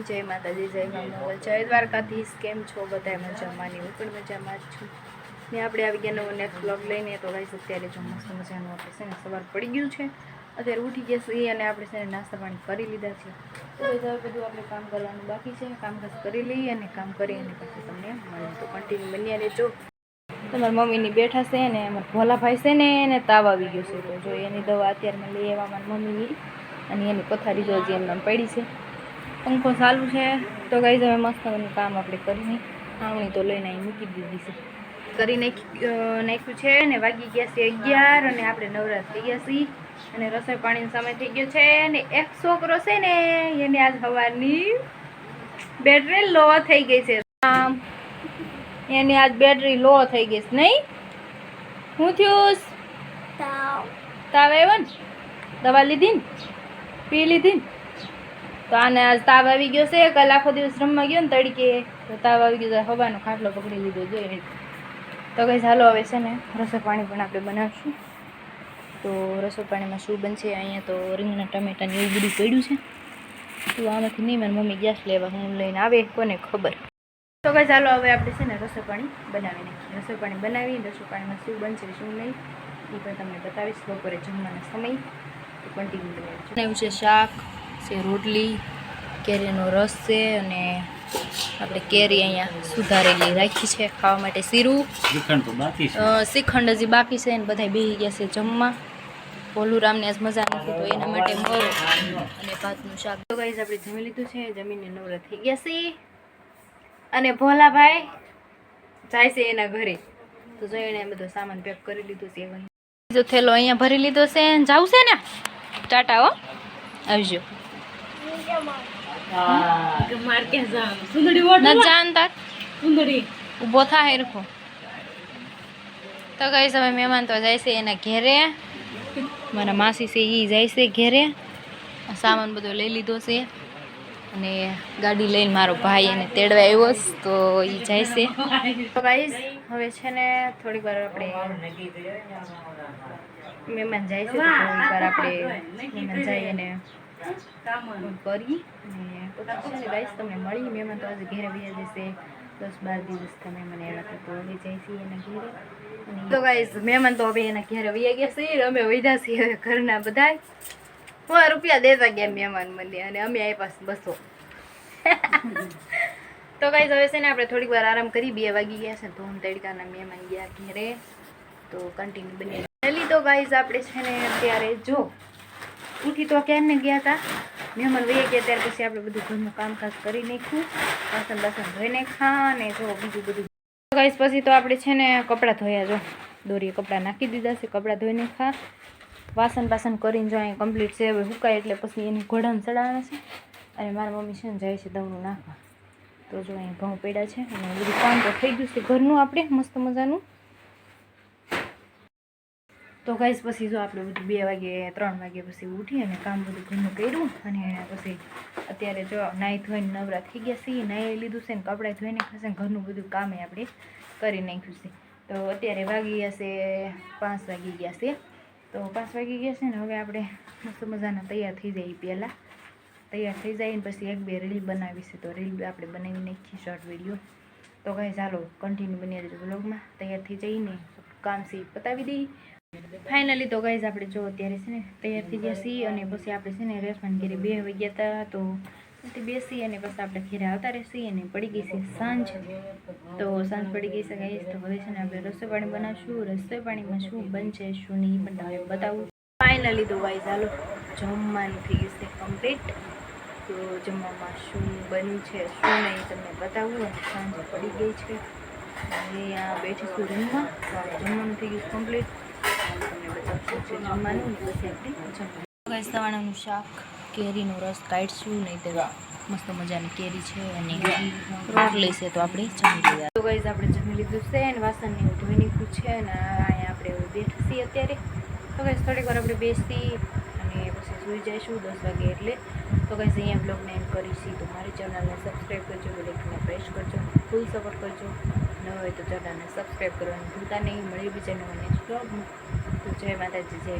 જય માતાજી, જય મંગલ, જય દ્વારકાધીશ. કેમ છો બધા? મજામાં? હું પણ મજામાં જ છું. ને આપણે આવી ગયા નવો નેક્સ્ટ બ્લોગ લઈને. તો ગાઈસ અત્યારે જો મસ્ત મજાનું આપણે છે ને સવાર પડી ગયું છે, અત્યારે ઉઠી ગયા છીએ અને આપણે છે ને નાસ્તા પાણી કરી લીધા છે. તો હવે બધું આપણે કામ કરવાનું બાકી છે, કામકાજ કરી લઈએ અને કામ કરી અને પછી તમને મળે તો કન્ટિન્યુ બન્યા રહેજો. તમારી મમ્મીની બેઠા છે ને અમારા ભોલાભાઈ છે ને એને તાવ આવી ગયો છે, તો જો એની દવા અત્યારમાં લઈ આવવા મારી મમ્મીની અને એની પથારી જો હજી એમને પડી છે, પંખો ચાલુ છે. તો ગાઈસ હવે મસ્ત કામ આપણે કરીને આવણી તો લઈને અહીં મૂકી દીધી છે, કરી નાખ્યું છે ને વાગી ગયા છે 11 અને આપણે નવરા થઈ ગયા છીએ અને રસોઈ પાણીનો સમય થઈ ગયો છે. અને એક છોકરો છે ને એને આજ સવારની બેટરી લો થઈ ગઈ છે, એની આજ બેટરી લો થઈ ગઈ છે. નહીં શું થયું? તાવ આવ્યો ને? દવા લીધી ને? પી લીધી ને? તો આને આજ તાવ આવી ગયો છે. કાલ આખો દિવસ રમવા ગયો ને તડકે, તો તાવ આવી ગયો, હવાનો ખાટલો પકડી લીધો જોઈએ. તો કઈ ચાલો હવે છે ને રસોઈ પાણી પણ આપણે બનાવશું. તો રસોઈ પાણીમાં શું બનશે? અહીંયા તો રીંગણા ટમેટાને એવું બધું પડ્યું છે. તો આમાંથી નહીં, મારી મમ્મી ગેસ લેવા હું લઈને આવે કોને ખબર. તો કઈ ચાલો હવે આપણે છે ને રસોઈ પાણી બનાવી નાખીએ. રસોઈ પાણી બનાવી, રસોઈ પાણીમાં શું બનશે શું નહીં એ પણ તમને બતાવીશ. બપોરે જમવાનો સમય તો કન્ટિન્યુ બનાવ્યું છે. શાક છે, રોટલી, કેરીનો રસ છે અને આપણે કેરી અહીંયા સુધારેલી રાખી છે ખાવા માટે. શીરું શ્રીખંડ હજી બાકી છે ને બધા બેસી ગયા છે જમવા. ભોલુરામને આજ મજા નથી તો એના માટે મગ અને ભાતનું શાક. તો ગાઈસ આપણે જમી લીધું છે, જમીને નવરા થઈ ગયા છે અને ભોલાભાઈ જાય છે એના ઘરે. તો જો એને બધો સામાન પેક કરી લીધું છે. બીજો થેલો અહીંયા ભરી લીધો છે. જાવું છે ને? ટાટા હો, આવજો. ઉભો થાય રખો. તો કઈ હવે મહેમાન તો જાય છે એના ઘેરે. મારા માસી છે એ જાય છે ઘેરે. સામાન બધો લઈ લીધો છે અને ગાડી લઈને મારો ભાઈ એને તેડવા આવ્યો તો એ જાય છે. તો ગાઈસ હવે છે ને થોડીક વાર આપણે મહેમાન જાય છે, થોડીક વાર આપણે મહેમાન જાય અને કરી અને પછી છે ને ગાઈસ તમને મળી. મહેમાન તો આજે ઘેરે વ્યા જશે, 10-12 દિવસ તમે મને એવા તો હવે જાય છે એના ઘેરે. તો ગાઈસ મહેમાન તો હવે એના ઘેરે વ્યા ગયા છે, અમે વૈધા છીએ હવે ઘરના બધા. 100 રૂપિયા દેતા ગયા મહેમાન મને અને અમે આપ્યા 200. તો ગાઈસ હવે છે ને આપણે થોડીક વાર આરામ કરી. 2 વાગી ગયા છે તો હું તડકાના મહેમાન ગયા ઘેરે તો કન્ટિન્યુ બની જલ્દી. તો ગાઈસ આપણે છે ને અત્યારે જો ઉઠી તો ક્યારને ગયા હતા, મહેમાન વહી ગયા ત્યાર પછી આપણે બધું ઘરનું કામકાજ કરી નાખ્યું, વાસણ ધોઈ નાખ્યા અને જો બીજું બધું. ગાઈસ પછી તો આપણે છે ને કપડાં ધોયા, જો દોરીએ કપડાં નાખી દીધા છે, કપડાં ધોઈ નાખ્યા, વાસણ કરીને જો અહીંયા કમ્પ્લીટ છે. હવે હુકાય એટલે પછી એની ઘોડાને ચડાવવાના છે અને મારા મમ્મી છે ને જાય છે દવનું નાખવા. તો જો અહીંયા ઘઉં પડ્યા છે અને બધું કામ તો થઈ ગયું છે ઘરનું આપણે મસ્ત મજાનું. તો ગાઈસ પછી જો આપણે બધું 2 વાગે 3 વાગે પછી ઉઠી અને કામ બધું ઘરનું કર્યું અને પછી અત્યારે જો નાહી ધોઈને નવરા થઈ ગયા છીએ, નાહી લીધું છે ને કપડાં ધોઈને ખાશે ને ઘરનું બધું કામ આપણે કરી નાખ્યું છે. તો અત્યારે વાગી ગયા છે 5 વાગી ગયા છે. તો 5 વાગી ગયા છે ને હવે આપણે મસ્ત મજાના તૈયાર થઈ જઈએ. પહેલાં તૈયાર થઈ જાય ને પછી 1-2 રીલ બનાવી છે, તો રીલ આપણે બનાવી નાખીએ શોર્ટ વિડીયો. તો ગાઈસ ચાલો કન્ટિન્યુ બની રહેજો બ્લોગમાં. તૈયાર થઈ જઈને કામ છે પતાવી દઈએ ફાઇનલી. તો ગાઈસ આપણે જો અત્યારે છે ને તૈયાર થઈ ગયા છીએ અને પછી આપણે છે ને રેસમાં ઘેરે 2 વાગ્યા હતા તો બેસી અને પછી આપણે ઘેરે આવતા રહેશી અને પડી ગઈ છે સાંજ. તો સાંજ પડી ગઈ છે ગાઈસ. તો હવે છે ને આપણે રસોઈ પાણી બનાવશું. રસોઈ પાણીમાં શું બનશે શું નહીં પણ તમને બતાવું ફાઇનલી. તો ગાઈસ ચાલો જમવાનું થઈ ગયું છે કમ્પ્લીટ. તો જમવામાં શું બન્યું છે શું નહીં તમને બતાવું અને સાંજ પડી ગઈ છે હવે આ બેઠીશું રૂમમાં. તો આપણે જમવાનું થઈ ગયું કમ્પ્લીટ, તમને બતાવશું છે જમવાનું ને પછી આપણે જમવાનું. ગાઈસ સવારનું શાક કેરીનો રસ કાઢશું, નહીં તો મસ્ત મજાની કેરી છે અને રોટલી છે તો આપણે જમી લીધા. તો ગાઈસ આપણે જમી લીધું છે અને વાસણને એવું ધોઈ નાખ્યું છે અને અહીંયા આપણે બેઠા છીએ અત્યારે. તો ગાઈસ થોડીક વાર આપણે બેસી અને પછી સૂઈ જઈશું 10 વાગે એટલે. તો ગાઈસ અહીંયા બ્લોગને એન્ડ કરીશું. તો મારી ચેનલને સબસ્ક્રાઈબ કરજો, બેલઆઇકનને પ્રેસ કરજો, ફૂલ સપોર્ટ કરજો. ન હોય તો ચેનલને સબસ્ક્રાઈબ કરવાનું ભૂલતા નહીં. મળી બીજા નવા નેક્સ્ટ બ્લોગમાં. તો જય માતાજી, જય